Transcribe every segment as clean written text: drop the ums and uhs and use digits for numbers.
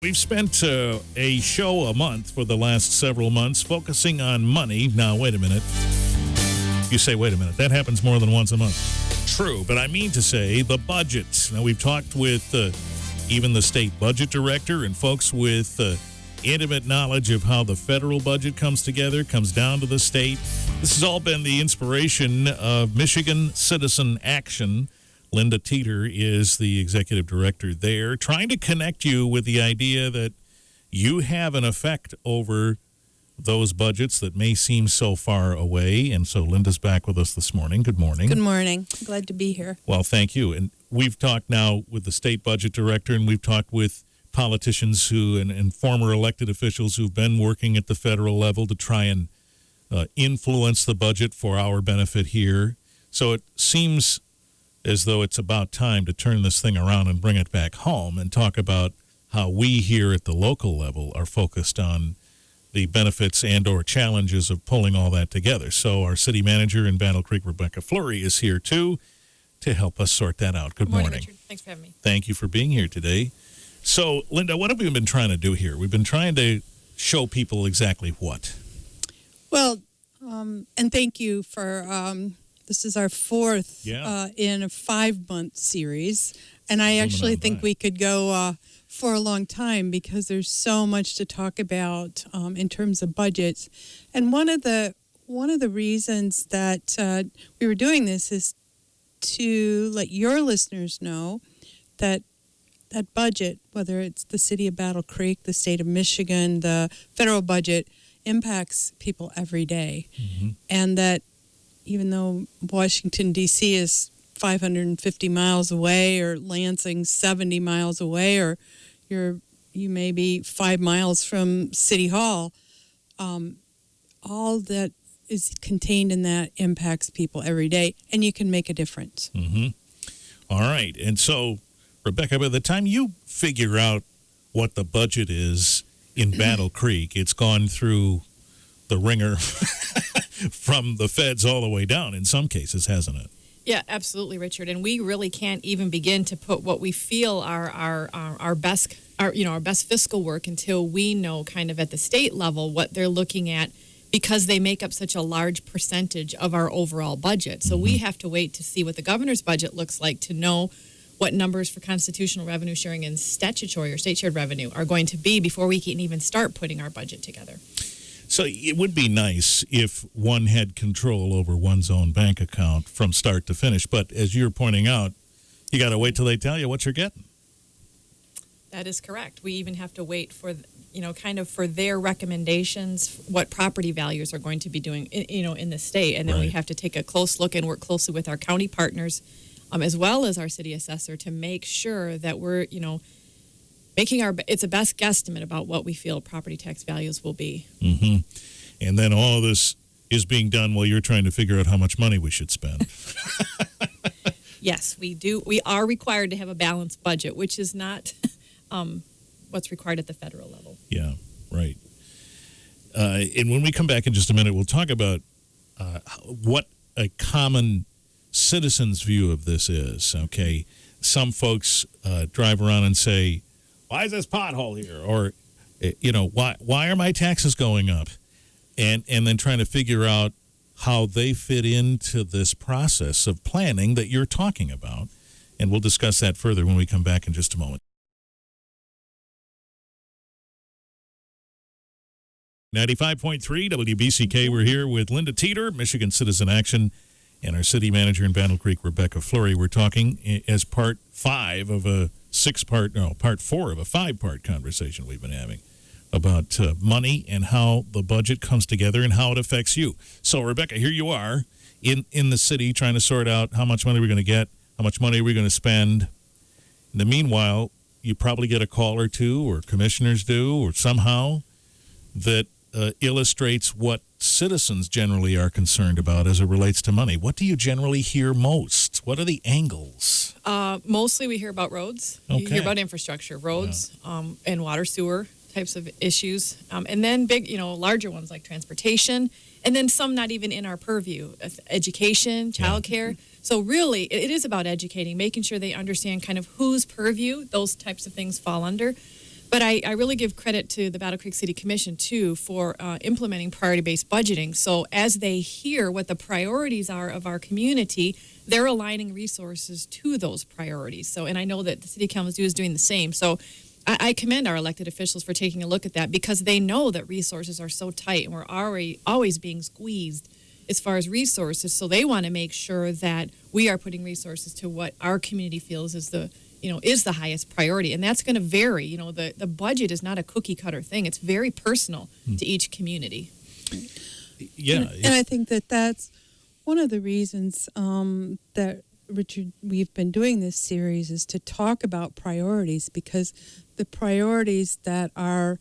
We've spent a show a month for the last several months focusing on money. Now, wait a minute. You say, wait a minute. That happens more than once a month. True, but I mean to say the budget. Now, we've talked with even the state budget director and folks with intimate knowledge of how the federal budget comes together, comes down to the state. This has all been the inspiration of Michigan Citizen Action. Linda Teeter is the executive director there, trying to connect you with the idea that you have an effect over those budgets that may seem so far away. And so Linda's back with us this morning. Good morning. Good morning. Glad to be here. Well, thank you. And we've talked now with the state budget director, and we've talked with politicians who and former elected officials who've been working at the federal level to try and influence the budget for our benefit here. So it seems as though it's about time to turn this thing around and bring it back home and talk about how we here at the local level are focused on the benefits and or challenges of pulling all that together. So our city manager in Battle Creek, Rebecca Fleury, is here too to help us sort that out. Good morning. Richard. Thanks for having me. Thank you for being here today. So, Linda, what have we been trying to do here? We've been trying to show people exactly what? Well, and thank you for, this is our fourth in a 5-month series. And I actually think we could go for a long time because there's so much to talk about in terms of budgets. And one of the reasons that we were doing this is to let your listeners know that that budget, whether it's the city of Battle Creek, the state of Michigan, the federal budget, impacts people every day. Mm-hmm. And that even though Washington, D.C. is 550 miles away, or Lansing 70 miles away, or you may be 5 miles from City Hall, all that is contained in that impacts people every day, and you can make a difference. Mm-hmm. All right. And so, Rebecca, by the time you figure out what the budget is in Battle Creek, it's gone through the ringer from the feds all the way down in some cases, hasn't it? Yeah, absolutely, Richard. And we really can't even begin to put what we feel are our best fiscal work until we know kind of at the state level what they're looking at, because they make up such a large percentage of our overall budget. So we have to wait to see what the governor's budget looks like to know what numbers for constitutional revenue sharing and statutory or state shared revenue are going to be before we can even start putting our budget together. So it would be nice if one had control over one's own bank account from start to finish. But as you're pointing out, you got to wait till they tell you what you're getting. That is correct. We even have to wait for, kind of for their recommendations, what property values are going to be doing, in the state. And then we have to take a close look and work closely with our county partners, as well as our city assessor, to make sure that we're, it's a best guesstimate about what we feel property tax values will be. Mm-hmm. And then all this is being done while you're trying to figure out how much money we should spend. Yes, we do. We are required to have a balanced budget, which is not what's required at the federal level. Yeah, right. And when we come back in just a minute, we'll talk about what a common citizen's view of this is, okay? Some folks drive around and say, why is this pothole here? Or, why are my taxes going up? And then trying to figure out how they fit into this process of planning that you're talking about. And we'll discuss that further when we come back in just a moment. 95.3 WBCK, we're here with Linda Teeter, Michigan Citizen Action, and our city manager in Battle Creek, Rebecca Fleury. We're talking as part 4 of a 5-part conversation we've been having about money and how the budget comes together and how it affects you. So, Rebecca, here you are in the city trying to sort out how much money we're going to get, how much money we're going to spend. In the meanwhile, you probably get a call or two, or commissioners do, or somehow that illustrates what citizens generally are concerned about as it relates to money. What do you generally hear most? What are the angles? Mostly we hear about roads. Okay. You hear about infrastructure, roads, and water sewer types of issues. And then big, larger ones like transportation, and then some not even in our purview, education, childcare. So really, it is about educating, making sure they understand kind of whose purview those types of things fall under. But I really give credit to the Battle Creek City Commission, too, for implementing priority-based budgeting. So as they hear what the priorities are of our community, they're aligning resources to those priorities. So, and I know that the City of Kalamazoo is doing the same. So I commend our elected officials for taking a look at that, because they know that resources are so tight and we're already always being squeezed as far as resources. So they want to make sure that we are putting resources to what our community feels is the highest priority. And that's going to vary. The budget is not a cookie cutter thing. It's very personal to each community. Yeah. And I think that that's one of the reasons that, Richard, we've been doing this series is to talk about priorities, because the priorities that are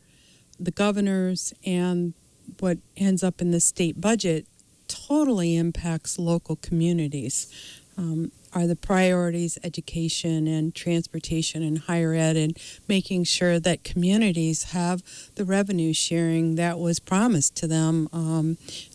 the governor's and what ends up in the state budget totally impacts local communities. Are the priorities education and transportation and higher ed, and making sure that communities have the revenue sharing that was promised to them.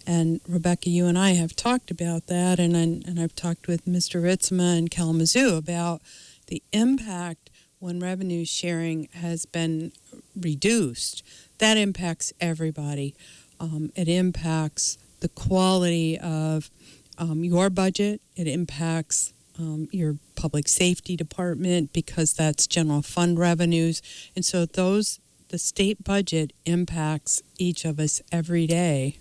And Rebecca, you and I have talked about that, and I've talked with Mr. Ritzma in Kalamazoo about the impact when revenue sharing has been reduced. That impacts everybody. It impacts the quality of your budget. It impacts your public safety department, because that's general fund revenues. And so the state budget impacts each of us every day.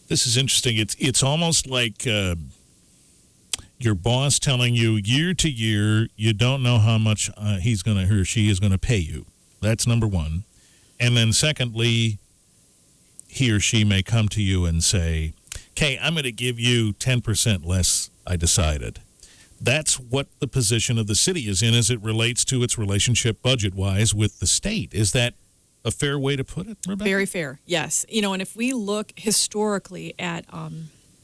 This is interesting. It's almost like your boss telling you year to year you don't know how much he or she is going to pay you. That's number one. And then secondly, he or she may come to you and say, okay, I'm going to give you 10% less, I decided. That's what the position of the city is in as it relates to its relationship budget-wise with the state. Is that a fair way to put it, Rebecca? Very fair, yes. And if we look historically at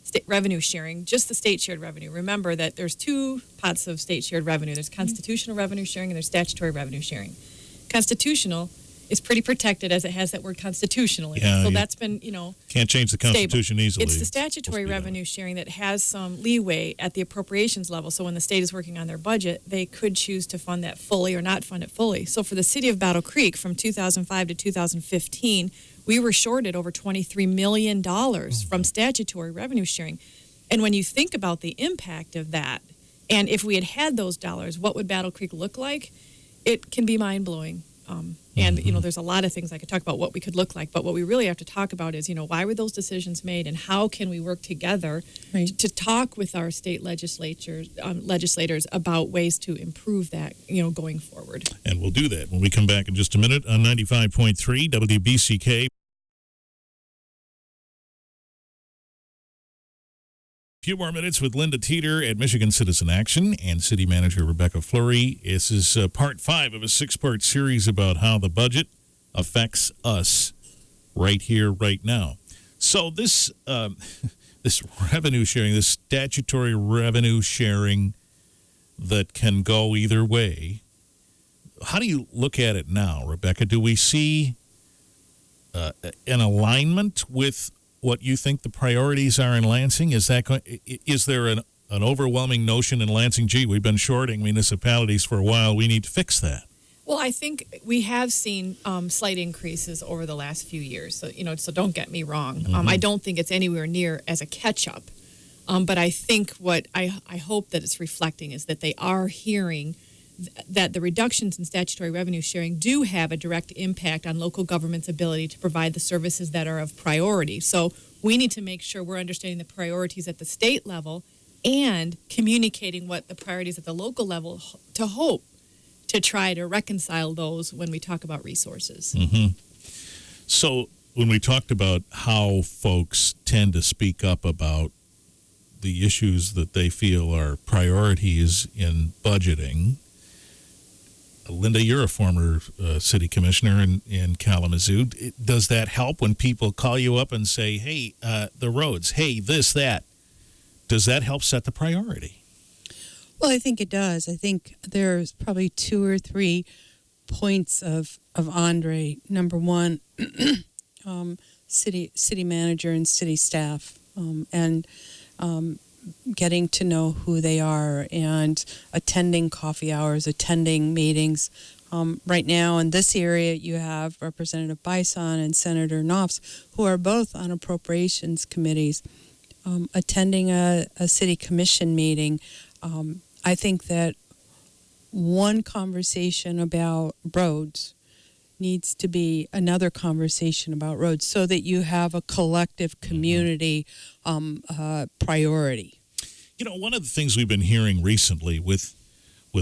state revenue sharing, just the state shared revenue, remember that there's two pots of state shared revenue. There's constitutional revenue sharing and there's statutory revenue sharing. Constitutional is pretty protected, as it has that word constitutional in it. So that's been, can't change the Constitution stable. easily. It's the statutory revenue sharing that has some leeway at the appropriations level. So when the state is working on their budget, they could choose to fund that fully or not fund it fully. So for the city of Battle Creek, from 2005 to 2015, we were shorted over $23 million from statutory revenue sharing. And when you think about the impact of that, and if we had had those dollars, what would Battle Creek look like? It can be mind-blowing. And, there's a lot of things I could talk about what we could look like. But what we really have to talk about is, why were those decisions made, and how can we work together to talk with our state legislators about ways to improve that, going forward. And we'll do that when we come back in just a minute on 95.3 WBCK. Few more minutes with Linda Teeter at Michigan Citizen Action and City Manager Rebecca Fleury. This is part 5 of a 6-part series about how the budget affects us right here, right now. So this this revenue sharing, this statutory revenue sharing that can go either way, how do you look at it now, Rebecca? Do we see an alignment with what you think the priorities are in Lansing? Is there an overwhelming notion in Lansing, gee, we've been shorting municipalities for a while, we need to fix that? Well, I think we have seen slight increases over the last few years. So, so don't get me wrong. I don't think it's anywhere near as a catch-up. But I think what I hope that it's reflecting is that they are hearing that the reductions in statutory revenue sharing do have a direct impact on local government's ability to provide the services that are of priority. So we need to make sure we're understanding the priorities at the state level and communicating what the priorities at the local level to try to reconcile those when we talk about resources. So when we talked about how folks tend to speak up about the issues that they feel are priorities in budgeting, Linda, you're a former city commissioner in Kalamazoo. Does that help when people call you up and say, hey, the roads, hey, this, that? Does that help set the priority? Well, I think it does. I think there's probably 2 or 3 points of Andre. Number one, city manager and city staff, and getting to know who they are and attending coffee hours, attending meetings, Right now in this area, you have Representative Bison and Senator Knopf, who are both on appropriations committees, attending a city commission meeting. I think that one conversation about roads needs to be another conversation about roads so that you have a collective community priority. You know, one of the things we've been hearing recently with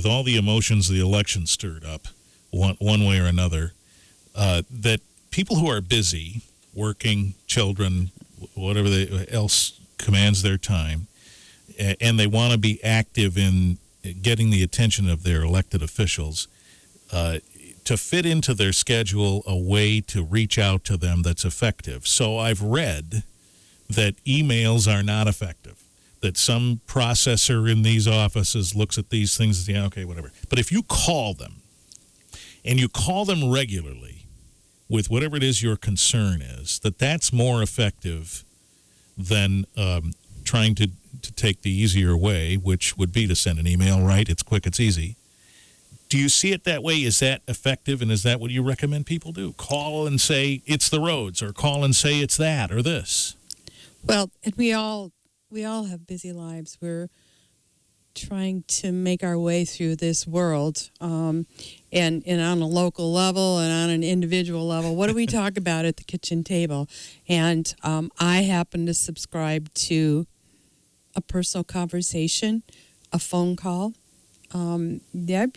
all the emotions the election stirred up one way or another, that people who are busy, working, children, whatever else commands their time, and they want to be active in getting the attention of their elected officials, to fit into their schedule a way to reach out to them that's effective. So I've read that emails are not effective, that some processor in these offices looks at these things and says, yeah, okay, whatever. But if you call them, and you call them regularly with whatever it is your concern is, that's more effective than trying to take the easier way, which would be to send an email, right? It's quick, it's easy. Do you see it that way? Is that effective, and is that what you recommend people do? Call and say it's the roads, or call and say it's that or this? Well, and we all have busy lives. We're trying to make our way through this world, and on a local level and on an individual level. What do we talk about at the kitchen table? And I happen to subscribe to a personal conversation, a phone call. You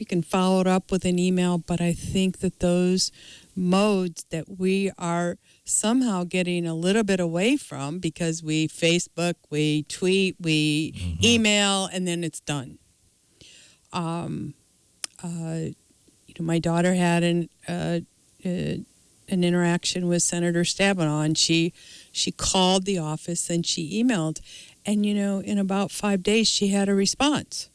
can follow it up with an email, but I think that those modes that we are somehow getting a little bit away from, because we Facebook, we tweet, we email, and then it's done. My daughter had an interaction with Senator Stabenow, and she called the office and she emailed, and in about 5 days she had a response.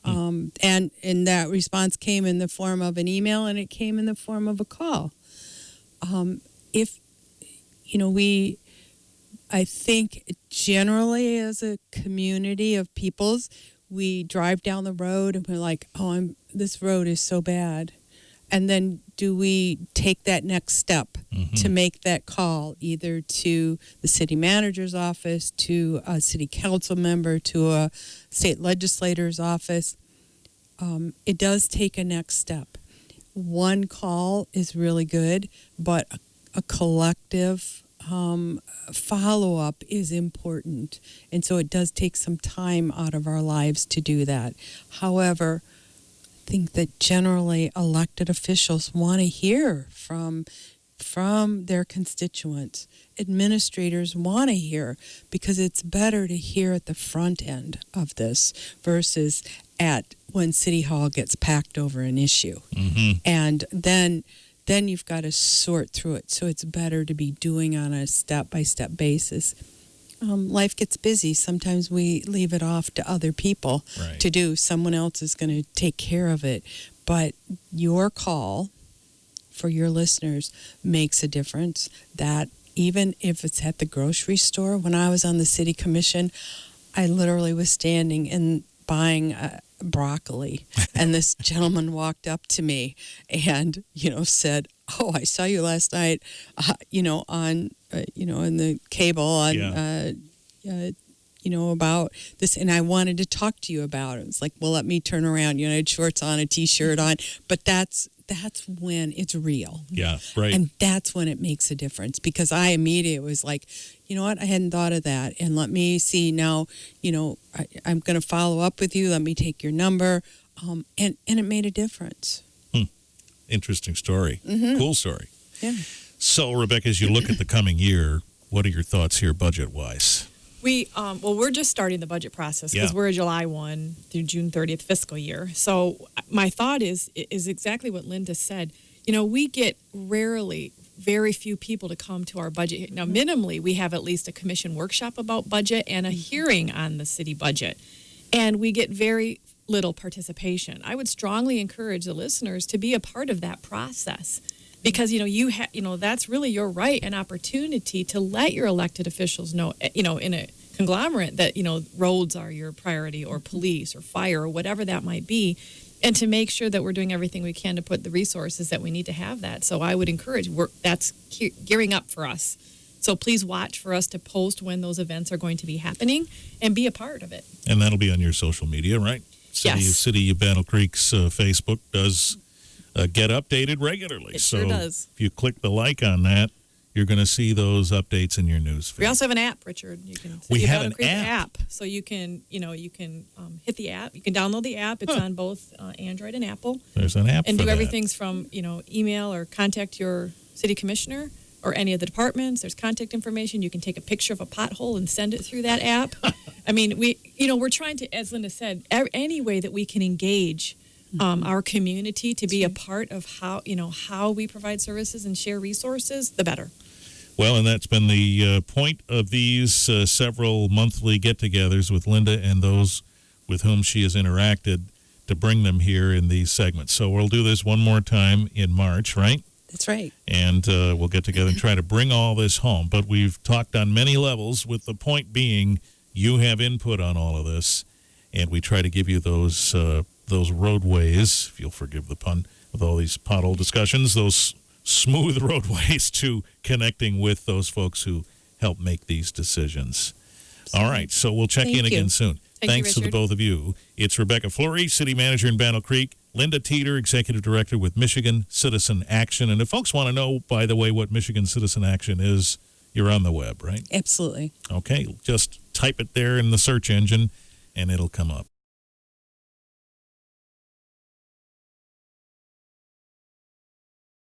And that response came in the form of an email, and it came in the form of a call. I think generally as a community of peoples, we drive down the road and we're like, this road is so bad. And then do we take that next step to make that call, either to the city manager's office, to a city council member, to a state legislator's office? It does take a next step. One call is really good, but a collective follow-up is important. And so it does take some time out of our lives to do that. However, I think that generally elected officials want to hear from their constituents. Administrators want to hear, because it's better to hear at the front end of this versus at when City Hall gets packed over an issue. And then you've got to sort through it. So it's better to be doing on a step-by-step basis. Life gets busy. Sometimes we leave it off to other people to do. Someone else is going to take care of it. But your call for your listeners makes a difference. That even if it's at the grocery store, when I was on the city commission, I literally was standing and buying broccoli, and this gentleman walked up to me and said, "Oh, I saw you last night, on in the cable on about this, and I wanted to talk to you about it." It's like, well, let me turn around. I had shorts on, a t-shirt on, but that's when it's real. Yeah, right. And that's when it makes a difference, because I immediately was like, you know what, I hadn't thought of that. And let me see now, I'm going to follow up with you. Let me take your number. And it made a difference. Interesting story. Cool story. Yeah. So, Rebecca, as you look at the coming year, what are your thoughts here budget-wise? We're just starting the budget process because we're a July 1 through June 30th fiscal year. So my thought is exactly what Linda said. We get very few people to come to our budget. Now, minimally, we have at least a commission workshop about budget and a hearing on the city budget. And we get very little participation. I would strongly encourage the listeners to be a part of that process. Because, that's really your right and opportunity to let your elected officials know, in a conglomerate that, roads are your priority, or police or fire or whatever that might be. and to make sure that we're doing everything we can to put the resources that we need to have that. So I would encourage, that's gearing up for us. So please watch for us to post when those events are going to be happening and be a part of it. And that'll be on your social media, right? Yes. City of Battle Creek's Facebook does get updated regularly. It sure does. If you click the like on that, you're going to see those updates in your news feed. We also have an app, Richard. You can we have Battle an Creek app. So you can hit the app. You can download the app. It's on both Android and Apple. There's an app and for do that. everything from email or contact your city commissioner or any of the departments. There's contact information. You can take a picture of a pothole and send it through that app. I mean, we're trying to, as Linda said, any way that we can engage our community to be a part of how we provide services and share resources, the better. Well, and that's been the point of these several monthly get-togethers with Linda and those with whom she has interacted, to bring them here in these segments. So we'll do this one more time in March, right? That's right. And we'll get together and try to bring all this home. But we've talked on many levels, with the point being you have input on all of this, and we try to give you those roadways, if you'll forgive the pun, with all these pothole discussions, those smooth roadways to connecting with those folks who help make these decisions. All right, so we'll check in again soon. Thanks to the both of you. It's Rebecca Fleury, City Manager in Battle Creek, Linda Teeter, Executive Director with Michigan Citizen Action. And if folks want to know, by the way, what Michigan Citizen Action is, you're on the web, right? Absolutely. Okay, just type it there in the search engine, and it'll come up.